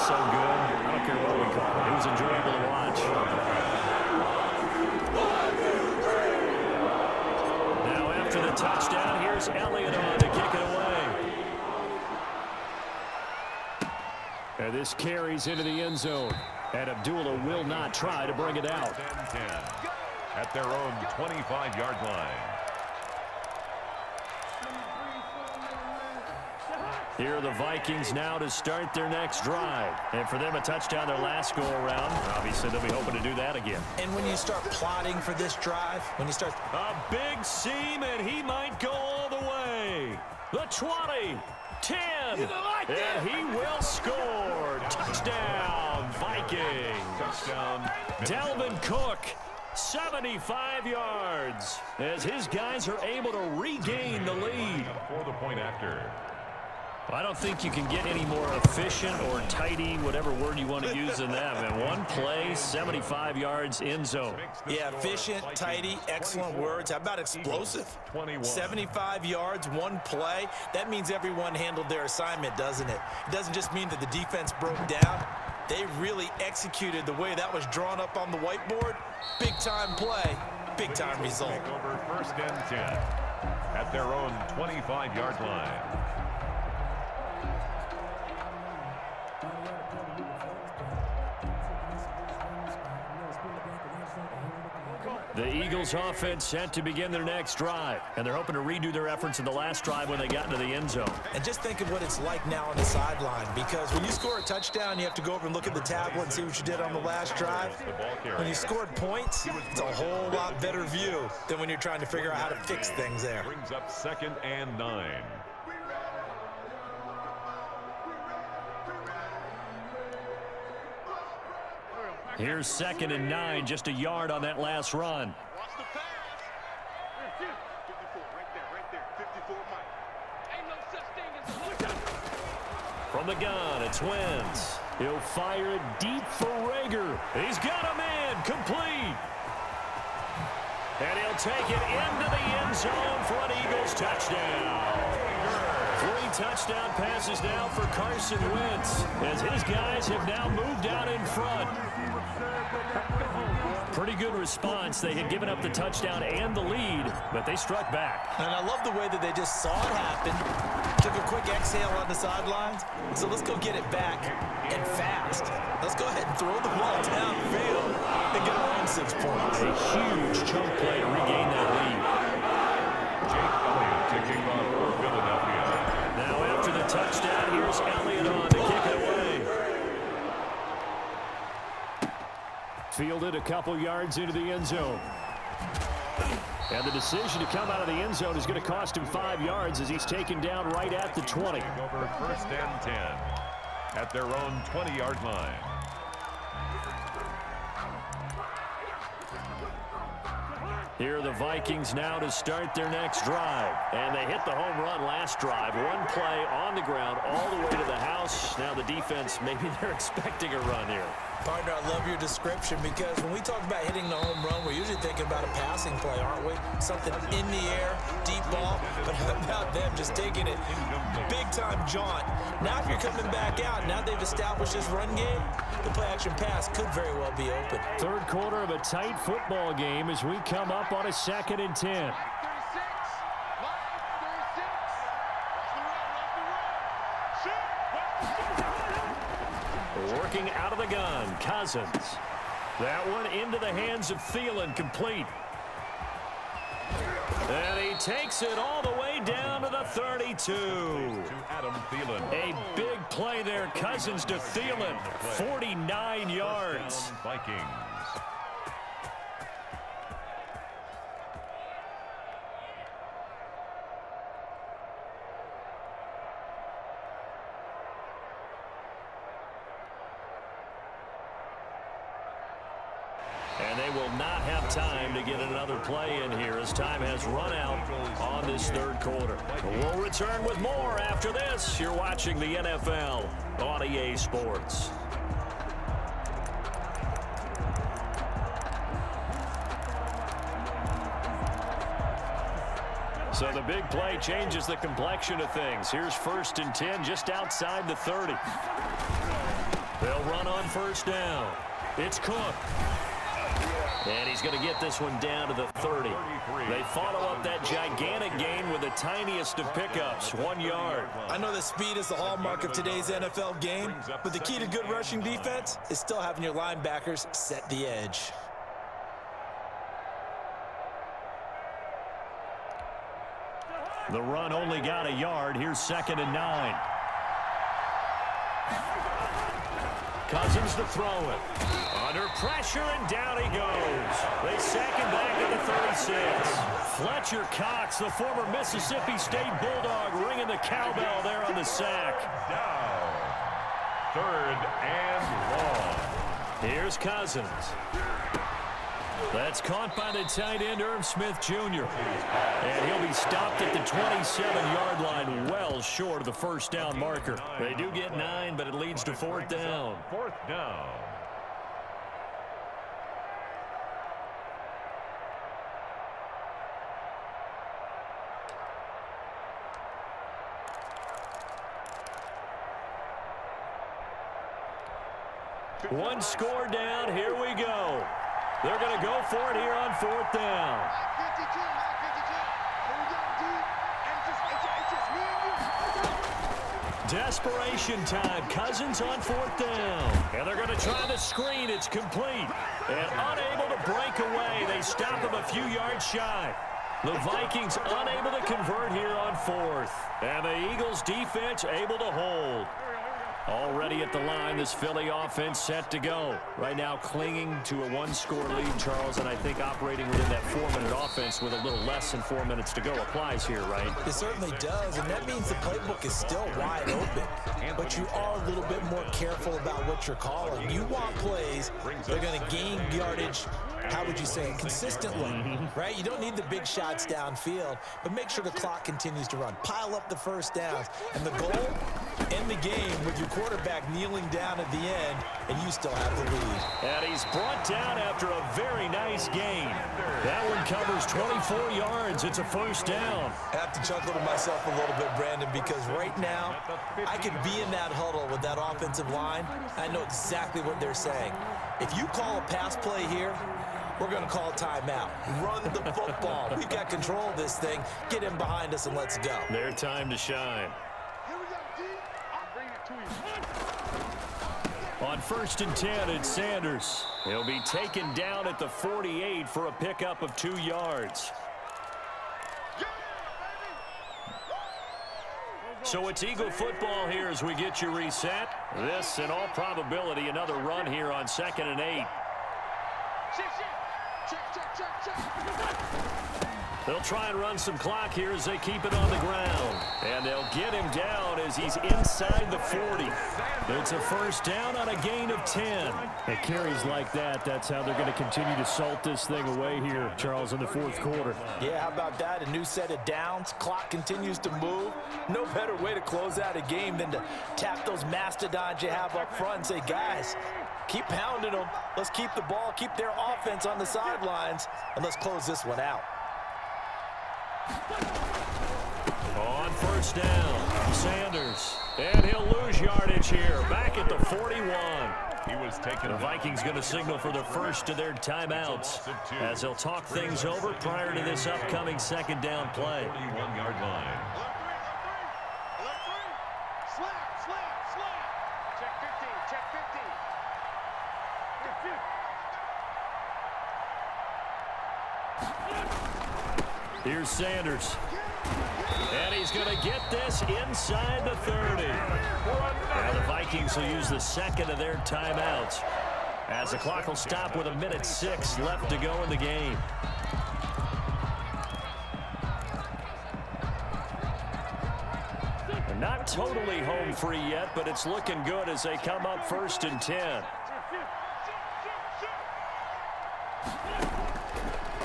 was so good. I don't care what we call it. It was enjoyable to watch. Now after the touchdown, here's Elliott on to kick it away. And this carries into the end zone. And Abdullah will not try to bring it out. 10-10 at their own 25-yard line. Here are the Vikings now to start their next drive. And for them, a touchdown their last go-around. Obviously, they'll be hoping to do that again. And when you start plotting for this drive, when you start... A big seam, and he might go all the way. The 20, 10, and he will score. Touchdown, Vikings. Touchdown. Dalvin Cook, 75 yards, as his guys are able to regain the lead. For the point after. I don't think you can get any more efficient or tidy, whatever word you want to use in that. And one play, 75 yards in zone. Yeah, efficient, tidy, excellent words. How about explosive? 75 yards, one play. That means everyone handled their assignment, doesn't it? It doesn't just mean that the defense broke down. They really executed the way that was drawn up on the whiteboard. Big-time play, big-time result. Over 1st and 10 at their own 25-yard line. The Eagles offense set to begin their next drive, and they're hoping to redo their efforts in the last drive when they got into the end zone. And just think of what it's like now on the sideline, because when you score a touchdown, you have to go over and look at the tablet and see what you did on the last drive. When you scored points, it's a whole lot better view than when you're trying to figure out how to fix things there. Brings up 2nd and 9. Here's 2nd and 9, just a yard on that last run. From the gun, it's Wentz. He'll fire it deep for Rager. He's got a man, complete. And he'll take it into the end zone for an Eagles touchdown. 3 touchdown passes now for Carson Wentz, as his guys have now moved out in front. Pretty good response. They had given up the touchdown and the lead, but they struck back. And I love the way that they just saw it happen, took a quick exhale on the sidelines. So let's go get it back, and fast. Let's go ahead and throw the ball downfield and get our own 6 points. A huge chunk play to regain that lead. Jake Elliott to kick off for Philadelphia. Now after the touchdown, here's Elliott on to kick it away. Fielded a couple yards into the end zone. And the decision to come out of the end zone is going to cost him 5 yards as he's taken down right at the 20. Over 1st and 10 at their own 20-yard line. Here are the Vikings now to start their next drive. And they hit the home run last drive. One play on the ground all the way to the house. Now the defense, maybe they're expecting a run here. Partner, I love your description, because when we talk about hitting the home run, we're usually thinking about a passing play, aren't we? Something in the air, deep ball. But how about them just taking it big-time jaunt? Now if you're coming back out, now they've established this run game, the play-action pass could very well be open. Third quarter of a tight football game as we come up on a 2nd and 10. Working out of the gun, Cousins. That one into the hands of Thielen, complete. And he takes it all the way down to the 32. To Adam Thielen. A big play there, Cousins to Thielen, 49 yards. Vikings. And they will not have time to get another play in here as time has run out on this third quarter. We'll return with more after this. You're watching the NFL on EA Sports. So the big play changes the complexion of things. Here's 1st and 10 just outside the 30. They'll run on first down. It's Cook. And he's going to get this one down to the 30. They follow up that gigantic gain with the tiniest of pickups, 1 yard. I know that speed is the hallmark of today's NFL game, but the key to good rushing defense is still having your linebackers set the edge. The run only got a yard. Here's 2nd and 9. Cousins to throw it. Under pressure, and down he goes. They sack him back at the 36. Fletcher Cox, the former Mississippi State Bulldog, ringing the cowbell there on the sack. Down. 3rd and long. Here's Cousins. That's caught by the tight end, Irv Smith Jr. And he'll be stopped at the 27-yard line, well short of the first down marker. They do get 9, but it leads to 4th down. 4th down. One score down. Here we go. They're going to go for it here on 4th down. Desperation time. Cousins on 4th down. And they're going to try the screen. It's complete. And unable to break away. They stop him a few yards shy. The Vikings unable to convert here on 4th. And the Eagles defense able to hold. Already at the line, this Philly offense set to go. Right now clinging to a 1-score lead, Charles, and I think operating within that 4-minute offense with a little less than 4 minutes to go applies here, right? It certainly does, and that means the playbook is still wide open. But you are a little bit more careful about what you're calling. You want plays, they're going to gain yardage, how would you say, consistently, right? You don't need the big shots downfield, but make sure the clock continues to run. Pile up the first downs, and the goal, end the game with your quarterback kneeling down at the end, and you still have the lead. And he's brought down after a very nice gain. That one covers 24 yards. It's a first down. I have to chuckle to myself a little bit, Brandon, because right now, I could be in that huddle with that offensive line. I know exactly what they're saying. If you call a pass play here, we're going to call a timeout. Run the football. We've got control of this thing. Get him behind us and let's go. Their time to shine. On 1st and 10, it's Sanders. He'll be taken down at the 48 for a pickup of 2 yards. So it's Eagle football here as we get you reset. This, in all probability, another run here on 2nd and 8. They'll try and run some clock here as they keep it on the ground. And they'll get him down as he's inside the 40. It's a first down on a gain of 10. At carries like that, that's how they're going to continue to salt this thing away here, Charles, in the 4th quarter. Yeah, how about that? A new set of downs. Clock continues to move. No better way to close out a game than to tap those mastodons you have up front and say, guys, keep pounding them. Let's keep the ball, keep their offense on the sidelines, and let's close this one out. On first down, Sanders. And he'll lose yardage here, back at the 41. He was taken. The Vikings going to signal for the first of their timeouts as they'll talk things over prior to this upcoming 2nd down play. 41-yard line. Here's Sanders. And he's going to get this inside the 30. And the Vikings will use the 2nd of their timeouts as the clock will stop with 1:06 left to go in the game. They're not totally home free yet, but it's looking good as they come up 1st and 10.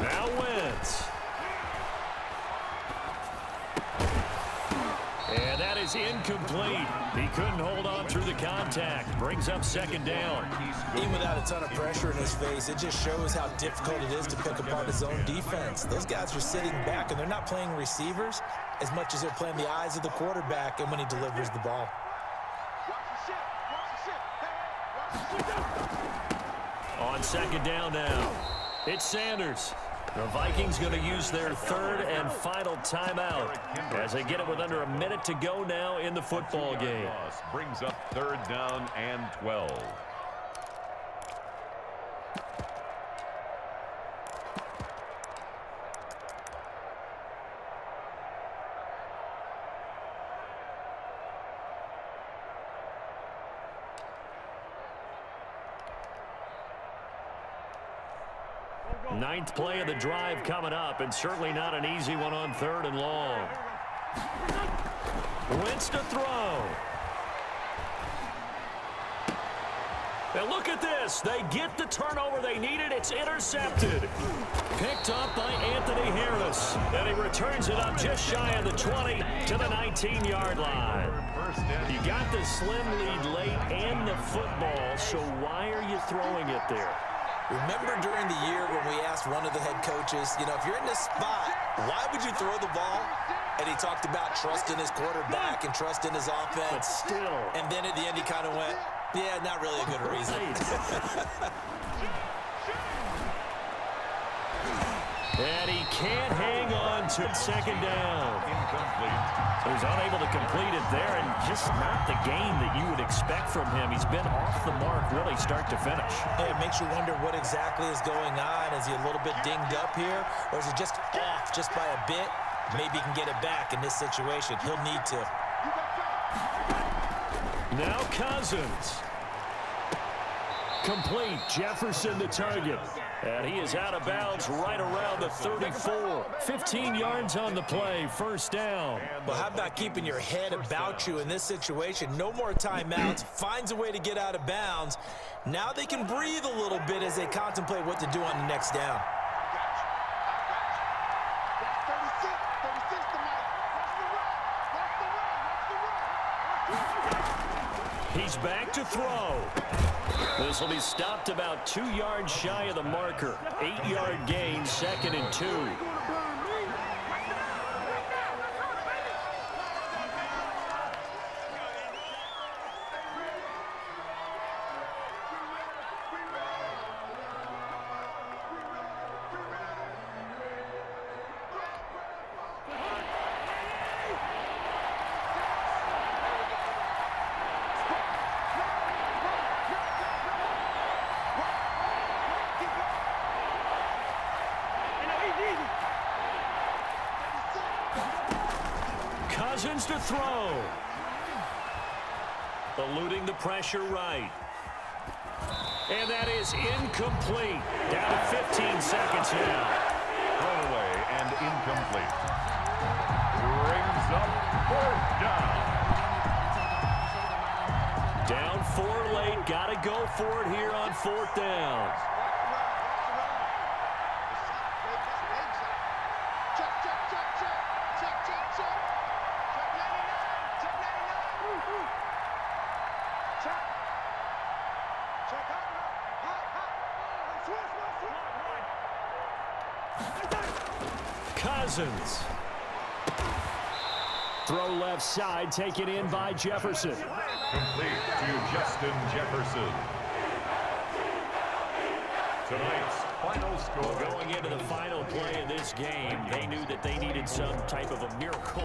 Now Wentz. And that is incomplete. He couldn't hold on through the contact. Brings up 2nd down. Even without a ton of pressure in his face, it just shows how difficult it is to pick apart his own defense. Those guys are sitting back, and they're not playing receivers as much as they're playing the eyes of the quarterback and when he delivers the ball. On second down now, it's Sanders. The Vikings going to use their third and final timeout as they get it with under a minute to go now in the football game. Brings up third down and 12. Ninth play of the drive coming up, and certainly not an easy one on third and long. Wentz to throw. And look at this. They get the turnover they needed. It's intercepted. Picked up by Anthony Harris. And he returns it up just shy of the 20 to the 19-yard line. You got the slim lead late and the football, so why are you throwing it there? Remember during the year when we asked one of the head coaches, you know, if you're in this spot, why would you throw the ball? And he talked about trusting his quarterback and trusting his offense. But still. And then at the end he kind of went, yeah, not really a good reason. And he can't hang on to second down. Incomplete. So he's unable to complete it there, and just not the game that you would expect from him. He's been off the mark really start to finish. Yeah, it makes you wonder what exactly is going on. Is he a little bit dinged up here, or is it just off just by a bit? Maybe he can get it back in this situation. He'll need to. Now Cousins. Complete. Jefferson the target. And he is out of bounds right around the 34. 15 yards on the play. First down. Well, how about keeping your head about you in this situation? No more timeouts. Finds a way to get out of bounds. Now they can breathe a little bit as they contemplate what to do on the next down. He's back to throw. This will be stopped about 2 yards shy of the marker. 8-yard gain, second and 2. Cousins to throw. Eluding the pressure right. And that is incomplete. Down to 15 seconds now. Thrown away and incomplete. Brings up fourth down. Down 4 late. Got to go for it here on fourth down. Cousins. Throw left side, taken in by Jefferson. Complete to Justin Jefferson. Tonight's final score. Going into the final play of this game, they knew that they needed some type of a miracle.